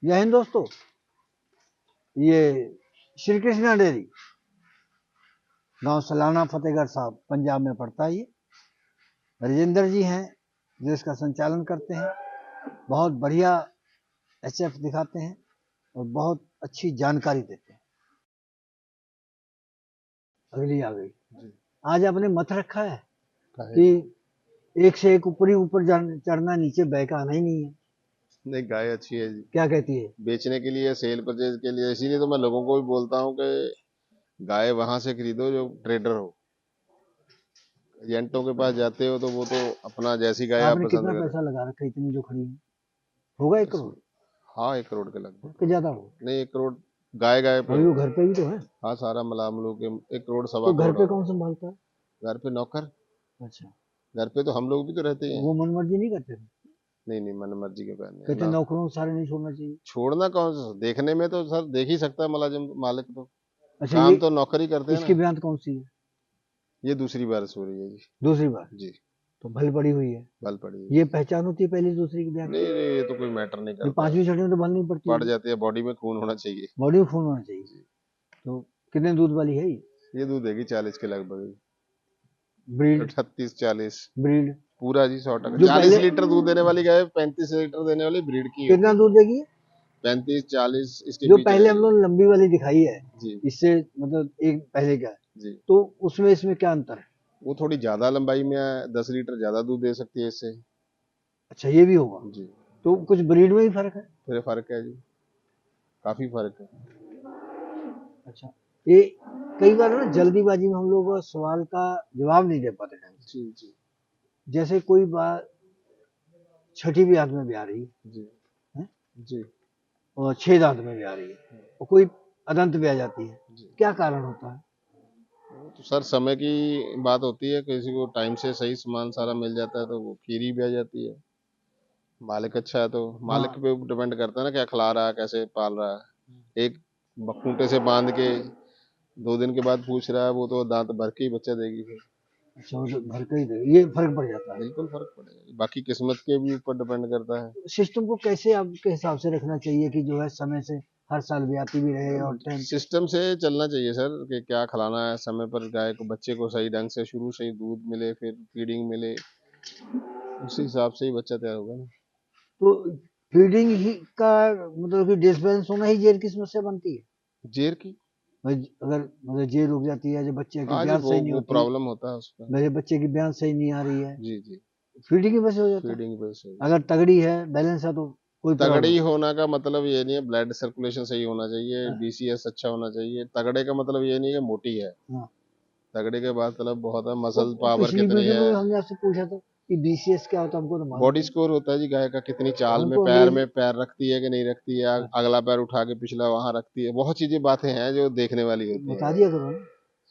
जय हिंद दोस्तों। ये श्री कृष्णा डेयरी गांव सलाना फतेहगढ़ साहब पंजाब में पड़ता है। ये राजेंद्र जी हैं जो इसका संचालन करते हैं। बहुत बढ़िया एचएफ दिखाते हैं और बहुत अच्छी जानकारी देते हैं। अगली आ गई। आज आपने मत रखा है कि एक से एक ऊपर ही ऊपर चढ़ना, नीचे बैक आना ही नहीं है। नहीं, गाय अच्छी है जी। क्या कहती है? बेचने के लिए, सेल परचेज के लिए, इसीलिए तो मैं लोगों को भी बोलता हूँ कि गाय वहां से खरीदो जो ट्रेडर हो। एजेंटों के पास जाते हो तो वो तो अपना जैसी गाय आप आपने पसंद कितना करें। पैसा लगा रखा है इतनी जो खड़ी है? होगा 1 करोड़? हाँ, 1 करोड़ के लगभग। कि ज्यादा हो? नहीं, 1 करोड़ गाय पे अभी वो हो। घर पे ही तो है। हाँ, सारा मिला मिलू के 1 करोड़, सवा तो घर करोड़ पे होगा। कौन संभालता है? घर पे नौकर। अच्छा, घर पे तो हम लोग भी तो रहते हैं। वो मन मर्जी नहीं करते थे? नहीं नहीं, मन मर्जी के पैर नहीं कहते ना। नौकरों को सारे नहीं छोड़ना चाहिए। छोड़ना कौन सा, देखने में तो सर देख ही सकता है मुलाजिम मालिक तो। अच्छा, ये काम तो नौकरी करते हैं इसकी ना। ब्यात कौन सी है? ये दूसरी बारिश हो रही है जी। दूसरी बार? जी। तो भल पड़ी हुई है। बल पड़ी ये है। पहचान होती है पहली दूसरी की ब्यात नहीं की? नहीं, ये तो कोई मैटर नहीं ये करता। 5वीं 6वीं में तो भल नहीं पड़ती पड़ होगी। जाती है, बॉडी में खून होना चाहिए। बॉडी में खून होना चाहिए। जी। तो कितने दूध वाली है ये? ये दूध देगी 40 के लगभग। ब्रीड? 38-40। ब्रीड पूरा जी, 100%। जो 40 पहले लीटर दूध देने वाली गाय 35 लीटर देने वाली ब्रीड की कितना होती है। दूध देगी ये? 35-40 इसके जो बीच पहले हम रहेगी। लोग लंबी वाली दिखाई है, जी इससे मतलब एक पहले का है, जी। तो उसमें इसमें क्या अंतर है? वो थोड़ी ज्यादा लंबाई में है, 10 लीटर ज्यादा दूध दे सकती है इससे। अच्छा, ये भी होगा। जी। तो कुछ ब्रीड में ही फर्क है? फिर फर्क है जी, काफी फर्क है। अच्छा, ये कई बार ना जल्दीबाजी में हम लोग सवाल का जवाब नहीं दे पाते ढंग से। जी जी। जैसे कोई बात छठी भी हाथ में भी आ रही जी है जी। और 6 दांत में भी आ रही है और कोई अदंत भी आ जाती है, जी। क्या कारण होता है? तो सर समय की बात होती है, किसी को टाइम से सही सामान सारा मिल जाता है तो वो खीरी भी आ जाती है। मालिक अच्छा है तो मालिक हाँ, पे डिपेंड करता है ना, क्या खिला रहा है, कैसे पाल रहा है। एक खूंटे से बांध के 2 दिन के बाद पूछ रहा है, वो तो दांत भर के ही बच्चा देगी फिर। अच्छा, वो तो भर कर ही दे, ये फर्क पड़ जाता है। बिल्कुल फर्क पड़ेगा, बाकी किस्मत के भी ऊपर डिपेंड करता है। सिस्टम को कैसे आपके हिसाब से रखना चाहिए कि जो है समय से हर साल भी आती भी रहे और टाइम? सिस्टम से चलना चाहिए सर, कि क्या खिलाना है समय पर गाय को, बच्चे को सही ढंग से शुरू से ही दूध मिले, फिर फीडिंग मिले, उसी हिसाब से ही बच्चा तैयार होगा ना। तो फीडिंग ही का मतलब कि डिसबैलेंस होना ही जेर की समस्या बनती है। जेर की। अगर मतलब जेर रुक जाती है, जब बच्चे की हाँ जी, ब्याज सही नहीं वो होती, प्रॉब्लम होता है उसका। मेरे बच्चे की ब्याज सही नहीं आ रही है, जी जी। फीडिंग की वजह से हो जाता है। फीडिंग पे से। अगर तगड़ी है, बैलेंस है, तो कोई तगड़ी प्रॉब्लम होना का मतलब ये नहीं है, ब्लड सर्कुलेशन सही होना चाहिए, नहीं। बीसीएस अच्छा होना चाहिए। तगड़े का मतलब ये नहीं है मोटी है। हाँ, तगड़े के बाद मतलब बहुत है, वो मसल पावर पिछली कितनी वीडियो है। में हमने आपसे पूछा था कि बीसीएस क्या होता है, हमको तो मालूम बॉडी नहीं। स्कोर होता है जी गाय का, कितनी चाल में, हमको पैर अंग्रेजी। में पैर रखती है कि नहीं रखती है, हाँ, अगला पैर उठा के पिछला वहां रखती है, बहुत चीजें बातें हैं जो देखने वाली होती बता हैं। दिया करो ना।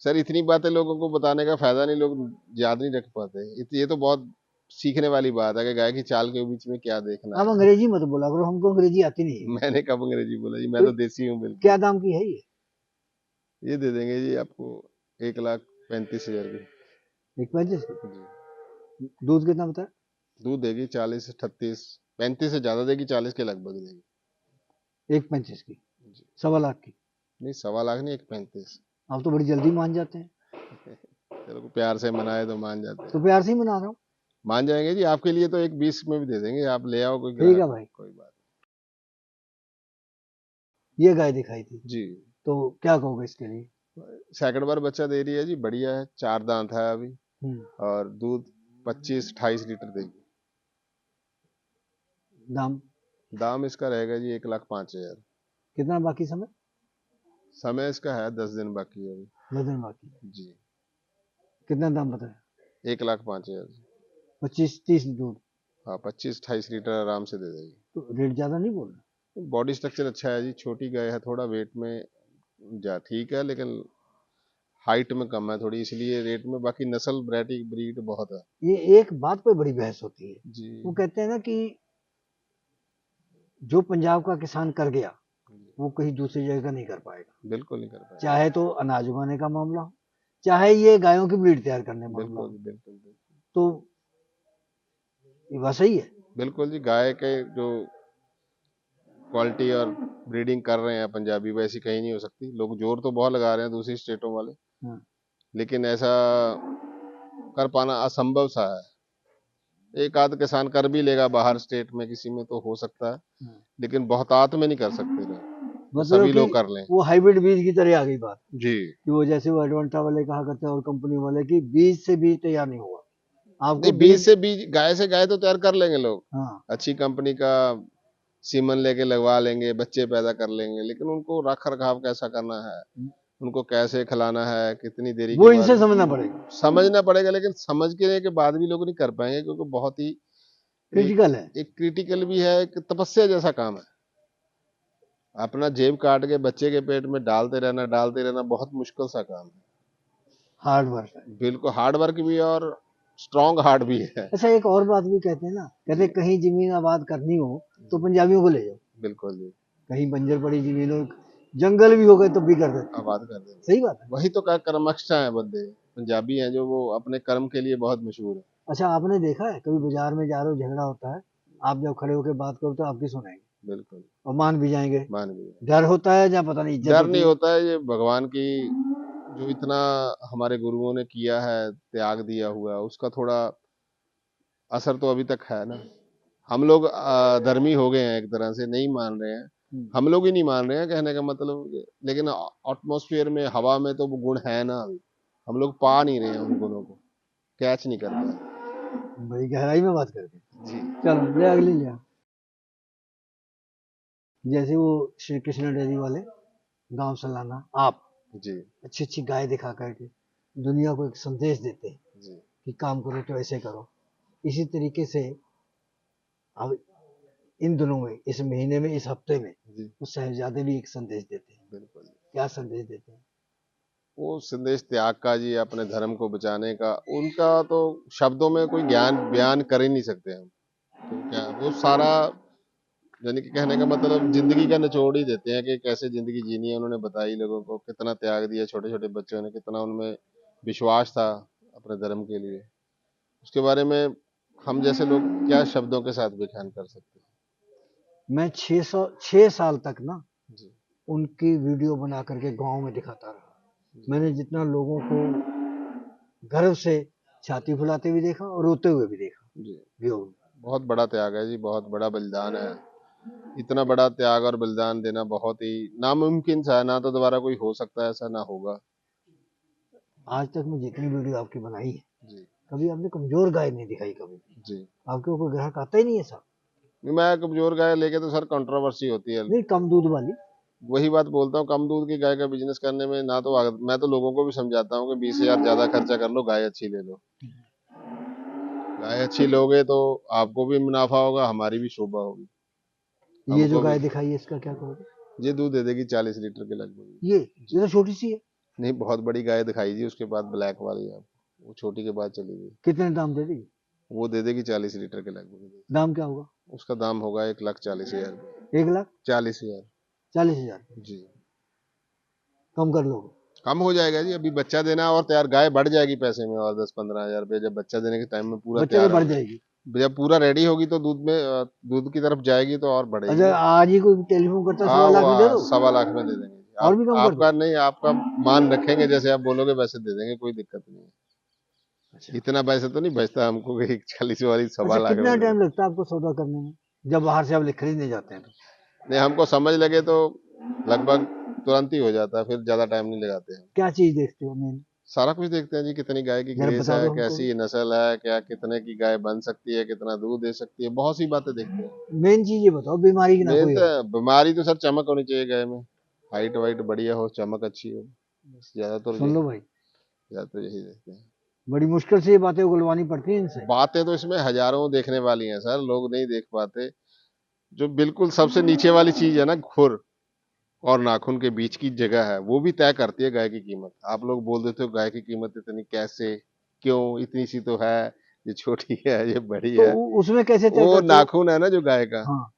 सर इतनी बातें लोगों को बताने का फायदा नहीं, लोग याद नहीं रख पाते। ये तो बहुत सीखने वाली बात है कि गाय की चाल के बीच में क्या देखना आप है। अंग्रेजी मत बोला करो, हमको अंग्रेजी आती नहीं है। मैंने कब अंग्रेजी बोला जी, मैं तो तो देसी हूँ बिल्कुल। क्या दाम की है ये? ये दे देंगे जी आपको 1,35,000 की। 1 पैंतीस की? जी। दूध कितना बताया? दूध देगी 40-38, 35 से ज्यादा देगी, 40 के लगभग देगी। 1 पैंतीस की? जी। 1.25 लाख की? नहीं, 1.25 लाख नहीं, 1,35। आप तो बड़ी जल्दी मान जाते हैं। चलो प्यार से मनाए तो मान जाते तो हैं। प्यार से ही मना रहा हूँ। मान जाएंगे जी, आपके लिए तो 1,20 में भी दे देंगे, आप ले आओ कोई ठीक ग्राहक। है भाई। कोई बात ये गाय दिखाई थी, जी। तो क्या कहोगे इसके लिए? सेकंड बार बच्चा दे रही है जी, बढ़िया है, 4 दांत है अभी। हम्म। और दूध 25-28 लीटर देगी। दाम? दाम इसका रहेगा जी 1,05,000। कितना बाकी समय? समय इसका है 10 दिन बाकी है अभी। 10 दिन बाकी है। जी। कितना दाम बताया? 1,05,000। 25-30 दूध? हाँ, 25-28 लीटर आराम से दे देगी। तो रेट ज्यादा नहीं बोल रहे? बॉडी स्ट्रक्चर अच्छा है जी, छोटी गाय है, थोड़ा वेट में जा ठीक है, लेकिन हाइट में कम है थोड़ी, इसलिए रेट में। बाकी नस्ल वैरायटी ब्रीड बहुत है। ये एक बात पे बड़ी बहस होती है। जी। वो कहते हैं ना कि जो पंजाब का किसान कर गया, वो कहीं दूसरी जगह नहीं कर पाएगा। बिल्कुल नहीं कर पाएगा। चाहे तो अनाज उगाने का मामला हो, चाहे ये गायों की ब्रीड तैयार करने का मामला बिल्कुल हो। बिल्कुल बिल्कुल। तो ये बात सही है। बिल्कुल जी, गाय के जो क्वालिटी और ब्रीडिंग कर रहे हैं पंजाबी, वैसी कहीं नहीं हो सकती। लोग जोर तो बहुत लगा रहे हैं दूसरी स्टेटों वाले, लेकिन ऐसा कर पाना असंभव सा है। एक आध किसान कर भी लेगा बाहर स्टेट में किसी में तो हो सकता है, लेकिन बहुतात में नहीं कर सकते लोग, तो मतलब सभी कि लोग कर लें। वो हाइब्रिड बीज की तरह आ गई बात जी, कि वो जैसे वो एडवांटा वाले कहा करते हैं और कंपनी वाले की बीज से बीज तैयार नहीं हुआ, आपको नहीं बीज बीज। से बीज, गाय से गाय तो तैयार कर लेंगे लोग, हाँ अच्छी कंपनी का सीमन लेके लगवा लेंगे, बच्चे पैदा कर लेंगे, लेकिन उनको रख रखाव कैसा करना है, उनको कैसे खिलाना है, कितनी देरी के वो बाद इनसे समझना पड़ेगा, समझना पड़ेगा। लेकिन समझने के बाद भी लोग नहीं कर पाएंगे, क्योंकि बहुत ही एक क्रिटिकल है। एक क्रिटिकल भी है, एक तपस्या जैसा काम है। अपना जेब काट के बच्चे के पेट में डालते रहना बहुत मुश्किल सा काम है। हार्ड वर्क है। बिल्कुल हार्ड वर्क भी है और स्ट्रॉन्ग हार्ट भी है। अच्छा एक और बात भी कहते हैं ना, कहते जी, हैं कहीं जमीन आबाद करनी हो तो जी, पंजाबियों को ले जाओ, बिल्कुल जी, कहीं बंजर पड़ी जमीन हो, जंगल भी हो गए तो भी कर देते हैं। आबाद कर देंगे। सही बात है। वही तो कर्मठ है बंदे, पंजाबी हैं जो वो अपने कर्म के लिए बहुत मशहूर है। अच्छा आपने देखा है कभी बाजार में जा रहे हो झगड़ा होता है, आप जब खड़े होकर बात करो तो आपकी सुनेंगे बिल्कुल, और मान भी जाएंगे। मान भी है। डर होता है या पता नहीं इज्जत डर होती नहीं है। होता है, ये भगवान की जो इतना हमारे गुरुओं ने किया है, त्याग दिया हुआ है, उसका थोड़ा असर तो अभी तक है ना। हम लोग धर्मी हो गए हैं एक तरह से, नहीं मान रहे हैं, हम लोग ही नहीं मान रहे हैं कहने का मतलब, लेकिन एटमॉस्फेयर में, हवा में तो वो गुण है ना अभी, हम लोग पा नहीं रहे हैं उन गुणों को, कैच नहीं कर पाए। बड़ी गहराई में बात करके। जी, चलो ले अगली ले। जैसे वो श्री कृष्ण डेयरी वाले गांव सलाना आप जी, अच्छी अच्छी गाय दिखा करके दुनिया को एक संदेश देते हैं जी, कि काम करो तो ऐसे करो। इसी तरीके से अब इन दिनों में, इस महीने में, इस हफ्ते में जी, वो साहिबजादे भी एक संदेश देते हैं। बिल्कुल। क्या संदेश देते हैं? वो संदेश त्याग का जी, अपने धर्म को बचाने का, उनका तो शब्दों में कोई ज्ञान बयान कर ही नहीं सकते हम। तो क्या वो सारा, यानी कि कहने का मतलब जिंदगी का निचोड़ ही देते हैं कि कैसे जिंदगी जीनी है। उन्होंने बताई लोगों को, कितना त्याग दिया, छोटे छोटे बच्चों ने कितना उनमें विश्वास था अपने धर्म के लिए, उसके बारे में हम जैसे लोग क्या शब्दों के साथ बयान कर सकते मैं 6 साल तक ना हैं। जी, उनकी वीडियो बना करके गांव में दिखाता रहा। जी, मैंने जितना लोगों को गर्व से छाती फुलाते हुए देखा और रोते हुए भी देखा जी, वियोग में। बहुत बड़ा त्याग है जी, बहुत बड़ा बलिदान है। इतना बड़ा त्याग और बलिदान देना बहुत ही नामुमकिन सा है, ना तो दोबारा कोई हो सकता है ऐसा, ना होगा। आज तक मैं जितनी वीडियो आपकी बनाई है, जी, कभी आपने कमजोर गाय नहीं दिखाई कभी भी। जी, आपके ऊपर ग्राहक आता ही नहीं है साहब। मैं कमजोर गाय लेके तो सर कंट्रोवर्सी होती है। नहीं कम दूध वाली। वही बात बोलता हूँ, कम दूध की गाय का बिजनेस करने में ना तो मैं तो लोगों को भी समझाता हूँ कि 20,000 ज्यादा खर्चा कर लो, गाय अच्छी ले लो। गाय अच्छी लोगे तो आपको भी मुनाफा होगा, हमारी भी शोभा होगी, ये जो हमको भी। गाय दिखाई है इसका क्या करोगे? ये दूध दे देगी 40 लीटर के लगभग। ये जी, तो छोटी सी है। नहीं बहुत बड़ी गाय दिखाई जी, उसके बाद ब्लैक वाली है, वो छोटी के बाद चली गई। कितने दाम दे देगी? वो दे देगी 40 लीटर के लगभग। दाम क्या होगा? उसका दाम होगा 1,40,000 रुपये। 1,40,000। 40,000। जी। जी, कम कर लोगे? कम हो जाएगा जी, अभी बच्चा देना और तैयार, गाय बढ़ जाएगी पैसे में और 10-15 हजार रुपये जब बच्चा देने के टाइम में पूरा बच्चे तो तैयार बढ़ होगी। जाएगी। जब पूरा रेडी होगी तो दूध में दूध की तरफ जाएगी तो और बढ़ेगी अच्छा ना। आज ही कोई टेलीफोन करता है हाँ, 1.25 लाख वो में दे दो? 1.25 लाख में दे देंगे जी। और भी कम कर दो? आपका नहीं, आपका मान रखेंगे, जैसे आप बोलोगे वैसे दे देंगे, कोई दिक्कत नहीं है। अच्छा। इतना पैसे तो नहीं बचता हमको कि 40 वाली सवा अच्छा लाख कितना में दे दें। टाइम लगता है आपको सौदा करने में, जब बाहर से आप खरीदने जाते हैं तो? नहीं, हमको समझ लगे तो लगभग तुरंत ही हो जाता है, फिर ज्यादा टाइम नहीं लगाते हैं। क्या चीज देखते हो मेन? सारा कुछ देखते हैं जी, कितनी गाय की जरा ग्रेस बता है, दो हमको कैसी नस्ल है, क्या कितने की गाय बन सकती है, कितना दूध दे सकती है, बहुत सी बातें देखते हैं। भी। मेन चीज ये बताओ बीमारी की ना मेन कोई तो हो। बीमारी तो सर चमक होनी चाहिए गाय में, हाइट वाइट बढ़िया हो, चमक अच्छी हो, बस सुन लो भाई, ज्यादातर यही देखते हैं। बड़ी मुश्किल से ये बातें उगलवानी पड़ती हैं इनसे। बातें तो इसमें हजारों देखने वाली हैं सर, लोग नहीं देख पाते। जो बिल्कुल सबसे नीचे वाली चीज है ना, खुर और नाखून के बीच की जगह है, वो भी तय करती है गाय की कीमत। आप लोग बोल देते हो गाय की कीमत इतनी कैसे, क्यों, इतनी सी तो है, ये छोटी है, ये बड़ी तो है। उसमें कैसे तय वो करते हो? नाखून है ना जो गाय का, हाँ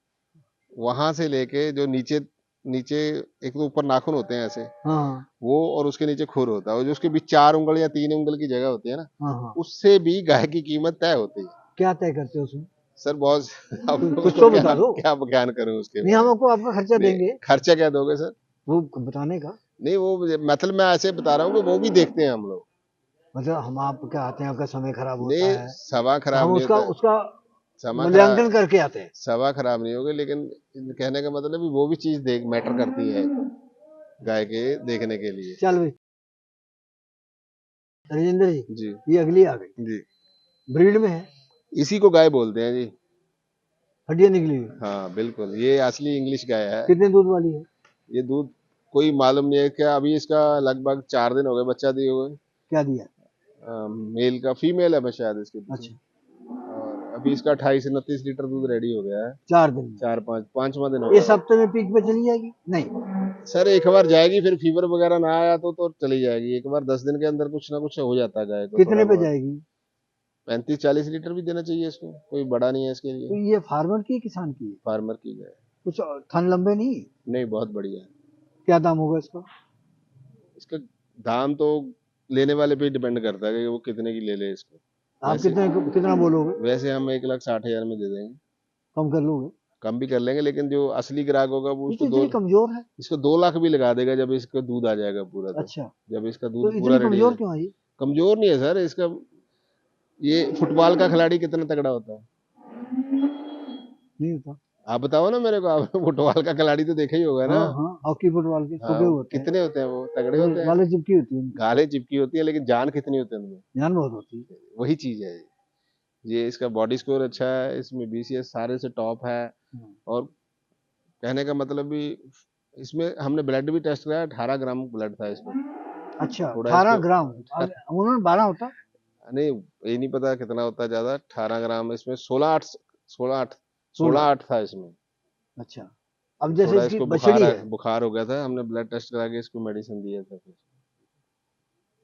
वहां से लेके जो नीचे, नीचे एक तो ऊपर नाखून होते हैं ऐसे, हाँ हाँ वो और उसके नीचे खुर होता है, और जो उसके बीच 4 उंगल या 3 उंगल की जगह होती है ना, हाँ हाँ। उससे भी गाय की कीमत तय होती है। क्या तय करते हो उसमें? सर बहुत अब कुछ तो बता दो। क्या बयान करूं उसके नहीं, हम आपको आपका खर्चा नहीं, देंगे खर्चा क्या दोगे सर? वो बताने का। नहीं वो मतलब मैं ऐसे बता रहा हूँ कि वो भी देखते हैं हम लोग। मतलब हम आपके आते हैं, आपका समय खराब होता नहीं है सवा तो खराब हम नहीं उसका होता है, उसका समा मूल्यांकन खराब करके आते हैं। सवा खराब नहीं होगा, लेकिन कहने का मतलब है वो भी चीज देख मैटर करती है गाय के देखने के लिए। चल भाई राजेंद्र जी, जी ये अगली आ गई, जी, ब्रीड में है, इसी को गाय बोलते हैं जी। हड्डियां निकली हुई। हाँ बिल्कुल, ये असली इंग्लिश गाय है। कितने दूध वाली है? ये दूध कोई मालूम नहीं है क्या, अभी इसका लगभग 4 दिन हो गए बच्चा दिए हुए। क्या दिया? मेल का, फीमेल है मैं शायद इसके पीछे। अच्छा, और अभी इसका 28 से 29 लीटर दूध रेडी हो गया है। 4 दिन में? 5वां दिन हो इस गया। हफ्ते में पीक पे चली जाएगी? नहीं, सर एक बार जाएगी, फिर फीवर वगैरह ना आया तो चली जाएगी। एक बार 10 दिन के अंदर कुछ ना कुछ हो जाता है गाय को थोड़ा कितने पे बहुत। जाएगी? 35-40 लीटर भी देना चाहिए इसको, कोई बड़ा नहीं है इसके तो लिए। ये फार्मर की है, किसान की है? फार्मर की गाय। कुछ थन लंबे नहीं? नहीं बहुत बढ़िया है। क्या दाम होगा इसका? इसका दाम तो लेने वाले पे डिपेंड करता है कि वो कितने की ले ले इसको। आप वैसे कितना बोलोगे? वैसे हम 1,60,000 में दे देंगे। कम कर लोगे? कम भी कर लेंगे, लेकिन जो असली ग्राहक होगा वो ये तो उसको इतनी कमजोर है। इसको 2 लाख भी लगा देगा जब इसका दूध आ जाएगा पूरा। तो अच्छा, जब इसका तो दूध पूरा इतनी रेडी है। कमजोर क्यों आई? कमजोर नहीं है सर इसका, ये फुटबॉल का खिलाड़ी कितना तगड़ा होता है? नहीं होता। आप बताओ ना मेरे को, आप फुटबॉल का खिलाड़ी तो देखा ही होगा ना। हाँ हाँ, हॉकी फुटबॉल के हाँ छोटे होते हैं, कितने होते हैं वो, तगड़े वो होते हैं। गाले चिपकी होती है उनकी। गालें चिपकी होती है, लेकिन जान कितनी होती है उनमें। जान बहुत होती है। वही चीज है ये। इसका बॉडी स्कोर अच्छा है, इसमें BCS सारे से टॉप है। और कहने का मतलब भी, इसमें हमने ब्लड भी टेस्ट कराया, 18 ग्राम ब्लड था इसमें। अच्छा, थोड़ा 18 इसको ग्राम उन्होंने 12 होता। नहीं ये नहीं पता कितना होता है ज्यादा। 18 ग्राम इसमें 16 8 16। 16 8 था इसमें। अच्छा, अब जैसे थोड़ा इसकी इसको बछड़ी है, बुखार हो गया था, हमने ब्लड टेस्ट करा के इसको मेडिसिन दिया था फिर।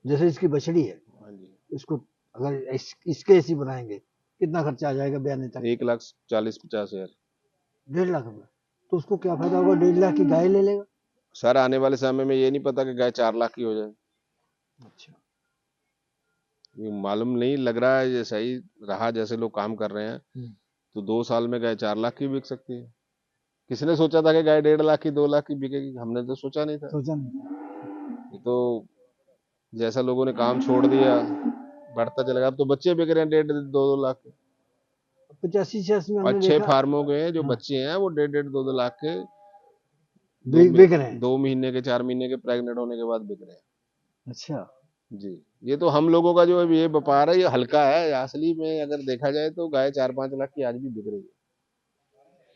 जैसे इसकी बछड़ी है, हाँ जी, इसको अगर इसके ऐसी बनाएंगे कितना खर्चा आ जाएगा ब्याने तक? 1,40,50,000। 1.5 लाख रुपए? तो उसको क्या फायदा होगा? 1.5 लाख की गाय ले लेगा। सर आने वाले समय में ये नहीं पता कि गाय 4 लाख की हो जाए। अच्छा, ये मालूम नहीं लग रहा है, ये सही रहा जैसे लोग काम कर रहे हैं तो 2 साल में गाय 4 लाख की बिक सकती है। किसने सोचा था कि गाय 1.5 लाख की 2 लाख की बिकेगी? हमने तो सोचा नहीं था। सोचा नहीं। ये तो जैसा लोगों ने काम छोड़ दिया, बढ़ता चलेगा। अब तो बच्चे बिक रहे हैं 1.5 2 2 लाख के। 85 86 में हमने अच्छे देखा। फार्मों के हैं जो हाँ, बच्चे हैं, वो 1.5 2 2 लाख के बिक रहे हैं। 2 महीने के 4 महीने के प्रेग्नेंट होने के बाद बिक रहे हैं। अच्छा, जी, ये तो हम लोगों का जो ये व्यापार है ये हल्का है। असली में अगर देखा जाए तो गाय 4-5 लाख की आज भी बिक रही है।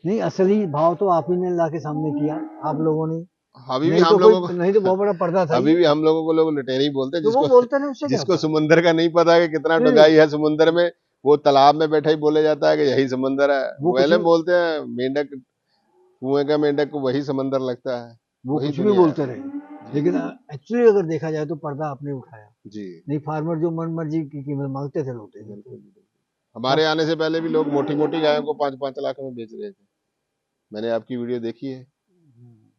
नहीं असली भाव तो आप ही ने ला के सामने किया, आप लोगों ने। अभी भी नहीं तो हम कोई, लोगों नहीं तो को बहुत बड़ा पर्दा था अभी ये। भी हम लोगों को लोग लुटेरे ही बोलते हैं, तो वो जिसको बोलते नहीं, उससे क्या जिसको होता है? समुंदर का नहीं पता कि कितना नहीं, डुंगाई है समुंदर में, वो तालाब में बैठा ही बोले जाता है कि यही समंदर है। वो कुछ पहले भी बोलते हैं मेंढक, कुएं का मेंढक को वही समंदर लगता है। वो वही कुछ भी दुनिया है। बोलते रहे, लेकिन एक्चुअली अगर देखा जाए तो पर्दा आपने उठाया। जी नहीं, फार्मर जो मन मर्जी की कीमत मांगते थे लोग थे। बिल्कुल बिल्कुल। हमारे आने से पहले भी लोग मोटी मोटी गायों को 5-5 लाख में बेच रहे थे। मैंने आपकी वीडियो देखी है,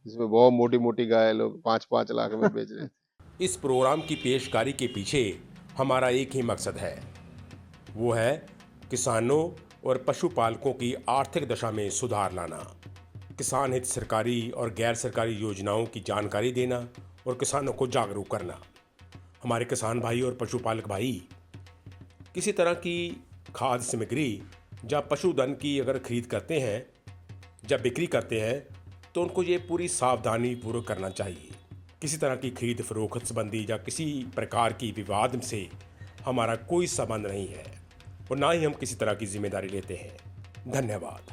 जिसमें बहुत मोटी मोटी गाय लोग 5-5 लाख में बेच रहे थे। इस प्रोग्राम की पेशकारी के पीछे हमारा एक ही मकसद है, वो है किसानों और पशुपालकों की आर्थिक दशा में सुधार लाना, किसान हित सरकारी और गैर सरकारी योजनाओं की जानकारी देना और किसानों को जागरूक करना। हमारे किसान भाई और पशुपालक भाई किसी तरह की खाद्य सामग्री या पशुधन की अगर खरीद करते हैं, जब बिक्री करते हैं, तो उनको ये पूरी सावधानी पूर्वक करना चाहिए। किसी तरह की खरीद फरोख्त संबंधी या किसी प्रकार की विवाद से हमारा कोई संबंध नहीं है और ना ही हम किसी तरह की जिम्मेदारी लेते हैं। धन्यवाद।